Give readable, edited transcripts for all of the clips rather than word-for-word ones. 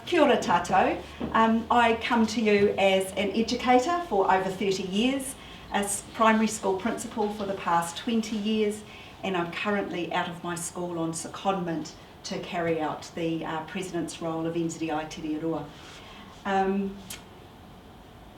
Kia ora tātou. I come to you as an educator for over 30 years, as primary school principal for the past 20 years, and I'm currently out of my school on secondment to carry out the President's role of NZI Te Reo.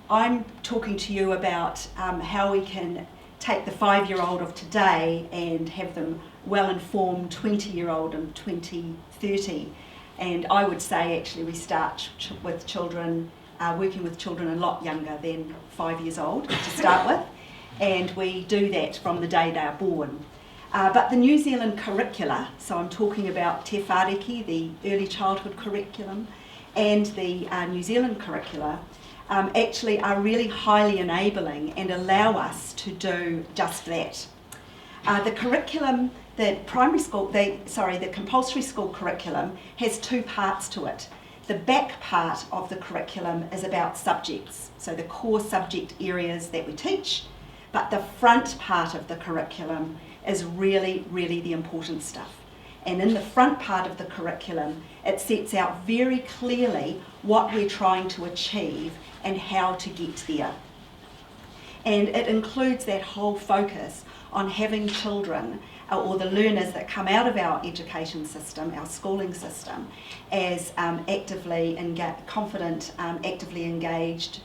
I'm talking to you about how we can take the 5-year-old of today and have them well-informed 20-year-old in 2030. And I would say actually we start with children, working with children a lot younger than 5 years old to start with, and we do that from the day they are born. But the New Zealand Curricula, so I'm talking about Te Whāriki, the early childhood curriculum, and the New Zealand Curricula, actually are really highly enabling and allow us to do just that. The curriculum, the compulsory school curriculum has two parts to it. The back part of the curriculum is about subjects, so the core subject areas that we teach, but the front part of the curriculum is really, really the important stuff. And in the front part of the curriculum, it sets out very clearly what we're trying to achieve and how to get there. And it includes that whole focus on having children or the learners that come out of our education system, our schooling system, as actively confident, actively engaged,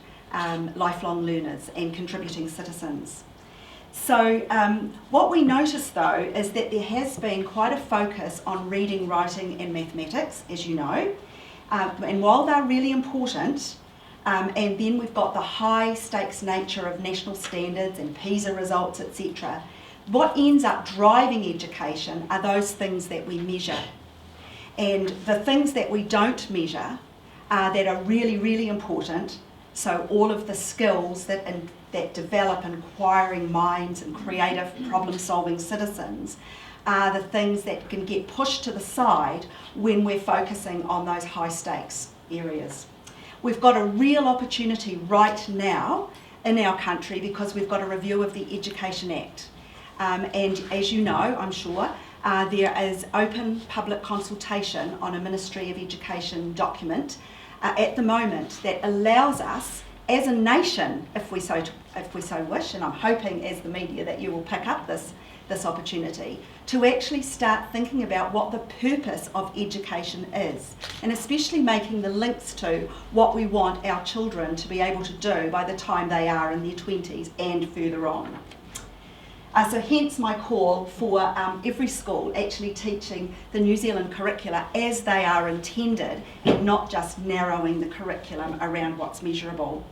lifelong learners and contributing citizens. So what we notice though is that there has been quite a focus on reading, writing and mathematics, as you know, and while they're really important, and then we've got the high stakes nature of national standards and PISA results, etc. What ends up driving education are those things that we measure. And the things that we don't measure that are really, really important, so all of the skills that develop inquiring minds and creative problem-solving citizens, are the things that can get pushed to the side when we're focusing on those high stakes areas. We've got a real opportunity right now in our country because we've got a review of the Education Act. And as you know, I'm sure, there is open public consultation on a Ministry of Education document at the moment that allows us as a nation, if we so wish, and I'm hoping as the media that you will pick up this opportunity, to actually start thinking about what the purpose of education is, and especially making the links to what we want our children to be able to do by the time they are in their 20s and further on. So hence my call for every school actually teaching the New Zealand curricula as they are intended, and not just narrowing the curriculum around what's measurable.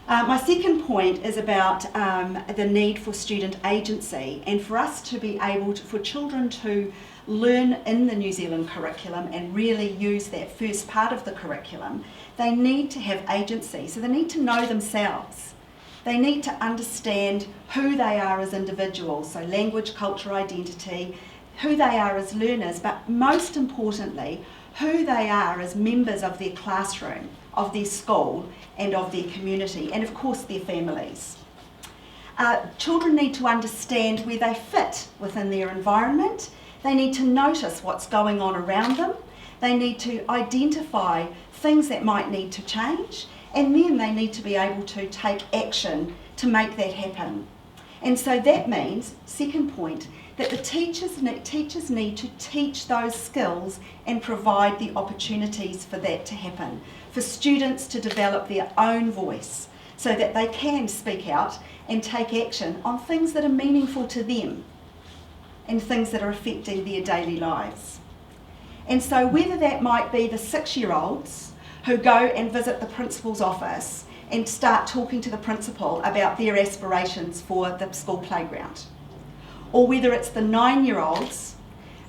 My second point is about the need for student agency, and for us to be able to, for children to learn in the New Zealand curriculum and really use that first part of the curriculum, they need to have agency. So they need to know themselves. They need to understand who they are as individuals, so language, culture, identity, who they are as learners, but most importantly, who they are as members of their classroom, of their school and of their community, and of course their families. Children need to understand where they fit within their environment. They need to notice what's going on around them. They need to identify things that might need to change, and then they need to be able to take action to make that happen. And so that means, second point, that the teachers need to teach those skills and provide the opportunities for that to happen, for students to develop their own voice so that they can speak out and take action on things that are meaningful to them and things that are affecting their daily lives. And so whether that might be the 6-year-olds who go and visit the principal's office and start talking to the principal about their aspirations for the school playground, or whether it's the 9-year-olds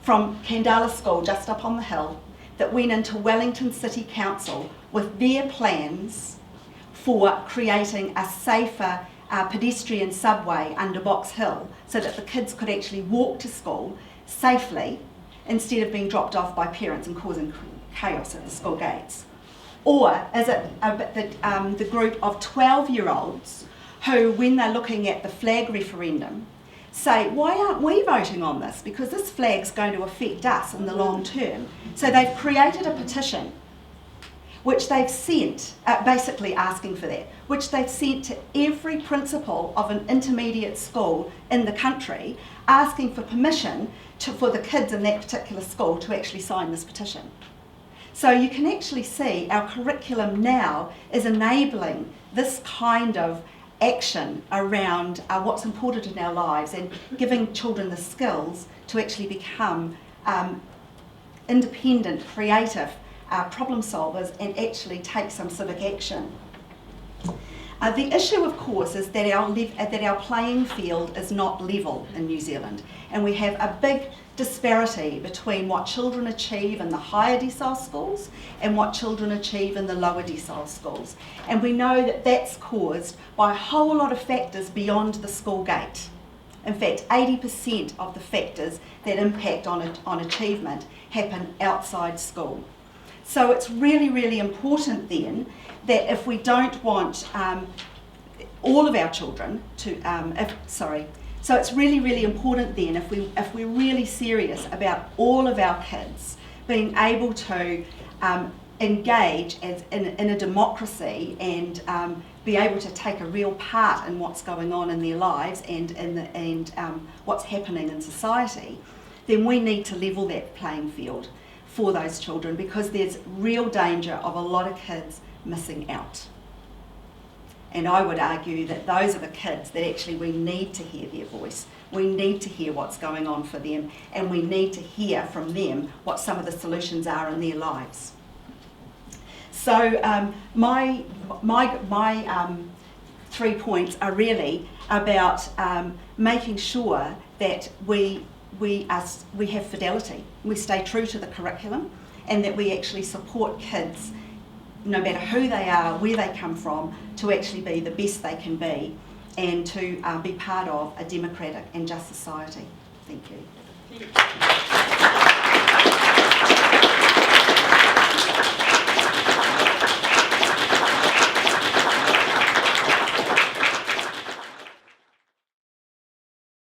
from Candala School just up on the hill that went into Wellington City Council with their plans for creating a safer pedestrian subway under Box Hill so that the kids could actually walk to school safely instead of being dropped off by parents and causing chaos at the school gates. Or is it the group of 12-year-olds who, when they're looking at the flag referendum, say, why aren't we voting on this? Because this flag's going to affect us in the long term. So they've created a petition which they've sent, basically asking for that, which they've sent to every principal of an intermediate school in the country, asking for permission for the kids in that particular school to actually sign this petition. So you can actually see our curriculum now is enabling this kind of action around what's important in our lives and giving children the skills to actually become independent, creative problem solvers and actually take some civic action. The issue, of course, is that our playing field is not level in New Zealand, and we have a big disparity between what children achieve in the higher decile schools and what children achieve in the lower decile schools. And we know that that's caused by a whole lot of factors beyond the school gate. In fact, 80% of the factors that impact on achievement happen outside school. So it's really, really important then that if we don't want all of our children to, so it's really, really important then if we're really serious about all of our kids being able to engage in a democracy and be able to take a real part in what's going on in their lives and what's happening in society, then we need to level that playing field for those children, because there's real danger of a lot of kids missing out. And I would argue that those are the kids that actually we need to hear their voice. We need to hear what's going on for them, and we need to hear from them what some of the solutions are in their lives. So my 3 points are really about making sure that we have fidelity, we stay true to the curriculum, and that we actually support kids, no matter who they are, where they come from, to actually be the best they can be and to be part of a democratic and just society. Thank you.